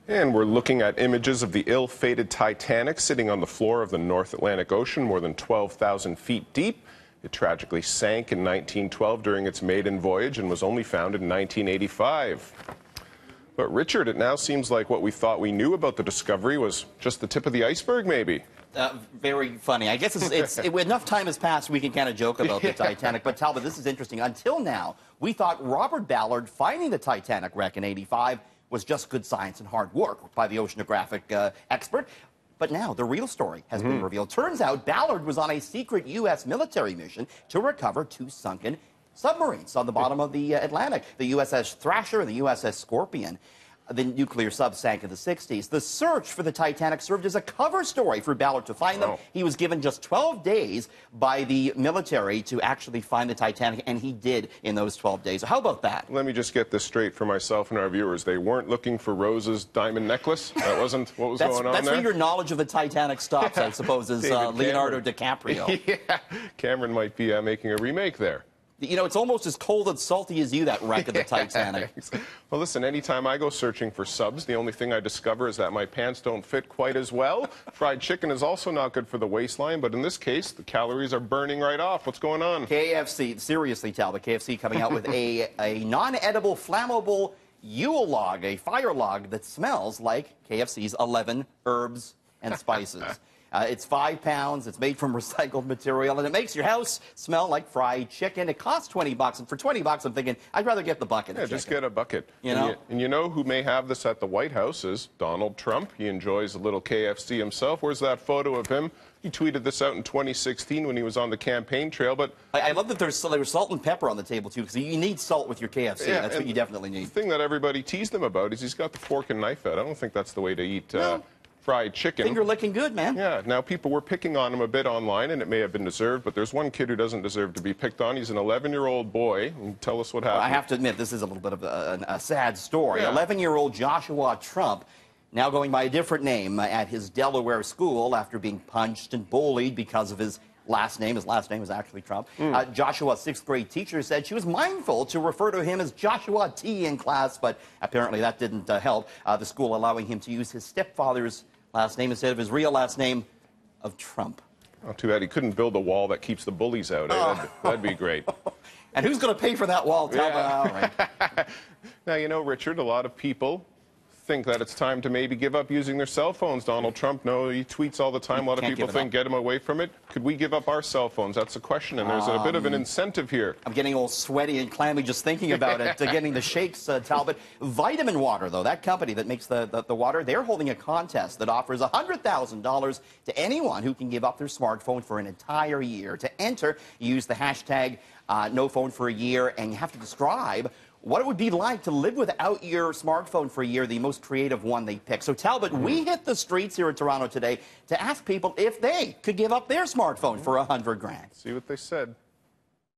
And we're looking at images of the ill-fated Titanic sitting on the floor of the North Atlantic Ocean, more than 12,000 feet deep. It tragically sank in 1912 during its maiden voyage and was only found in 1985. But Richard, it now seems like what we thought we knew about the discovery was just the tip of the iceberg, maybe. Very funny. I guess enough time has passed, we can kind of joke about the Titanic. But Talbot, this is interesting. Until now, we thought Robert Ballard finding the Titanic wreck in '85 was just good science and hard work by the oceanographic expert. But now the real story has been revealed. Turns out Ballard was on a secret U.S. military mission to recover two sunken submarines on the bottom of the Atlantic, the USS Thrasher and the USS Scorpion. The nuclear sub sank in the 60s. The search for the Titanic served as a cover story for Ballard to find them. He was given just 12 days by the military to actually find the Titanic, and he did in those 12 days. How about that? Let me just get this straight for myself and our viewers. They weren't looking for Rose's diamond necklace? That wasn't what was going on there? That's where your knowledge of the Titanic stops, I suppose, is Leonardo DiCaprio. Yeah, Cameron might be making a remake there. You know, it's almost as cold and salty as you, that wreck of the Titanic. Well, listen, anytime I go searching for subs, the only thing I discover is that my pants don't fit quite as well. Fried chicken is also not good for the waistline, but in this case, the calories are burning right off. What's going on? KFC, seriously, Talbot, KFC coming out with a non-edible, flammable Yule log, a fire log that smells like KFC's 11 herbs and spices. It's 5 pounds, it's made from recycled material, and it makes your house smell like fried chicken. It costs $20, and for $20, I'm thinking, I'd rather get the bucket. Yeah, just get a bucket. You know? And you know who may have this at the White House is Donald Trump. He enjoys a little KFC himself. Where's that photo of him? He tweeted this out in 2016 when he was on the campaign trail, but... I love that there's salt and pepper on the table, too, because you need salt with your KFC. Yeah, that's what you definitely need. The thing that everybody teased him about is he's got the fork and knife out. I don't think that's the way to eat... No. Fried chicken. Finger licking good, man. Yeah, now people were picking on him a bit online, and it may have been deserved, but there's one kid who doesn't deserve to be picked on. He's an 11-year-old boy. Tell us what happened. Well, I have to admit, this is a little bit of a sad story. Yeah. 11-year-old Joshua Trump, now going by a different name at his Delaware school after being punched and bullied because of his last name. His last name is actually Trump. Joshua's sixth-grade teacher said she was mindful to refer to him as Joshua T in class, but apparently that didn't help. The school allowing him to use his stepfather's last name instead of his real last name of Trump. Oh, too bad he couldn't build a wall that keeps the bullies out. That'd be great. And who's going to pay for that wall? Yeah. All right. Now, you know, Richard, a lot of people think that it's time to maybe give up using their cell phones. Donald Trump, no, he tweets all the time. A lot of people think, get him away from it. Could we give up our cell phones? That's the question, and there's a bit of an incentive here. I'm getting all sweaty and clammy just thinking about it, getting the shakes, Talbot. Vitamin Water, though, that company that makes the water, they're holding a contest that offers $100,000 to anyone who can give up their smartphone for an entire year. To enter, use the hashtag no phone for a year, and you have to describe what it would be like to live without your smartphone for a year, the most creative one they pick. So, Talbot, we hit the streets here in Toronto today to ask people if they could give up their smartphone for $100,000. See what they said.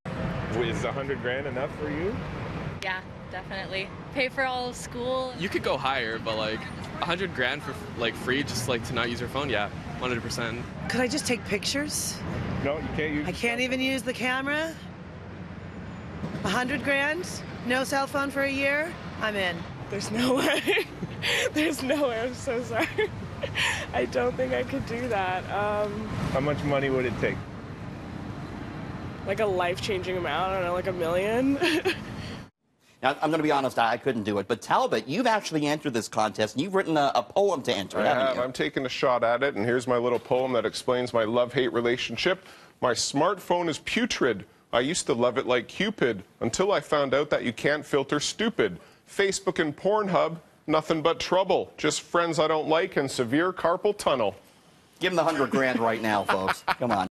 Is $100,000 enough for you? Yeah, definitely. Pay for all of school. You could go higher, but like $100,000 for like free, just like to not use your phone. Yeah, 100%. Could I just take pictures? No, you can't use. I can't even use the camera. $100,000? No cell phone for a year? I'm in. There's no way. There's no way. I'm so sorry. I don't think I could do that. How much money would it take? Like a life-changing amount. I don't know, like $1 million. Now, I'm going to be honest, I couldn't do it. But Talbot, you've actually entered this contest, and you've written a poem to enter, haven't you? I'm taking a shot at it, and here's my little poem that explains my love-hate relationship. My smartphone is putrid. I used to love it like Cupid, until I found out that you can't filter stupid. Facebook and Pornhub, nothing but trouble. Just friends I don't like and severe carpal tunnel. Give him the $100,000 right now, folks. Come on.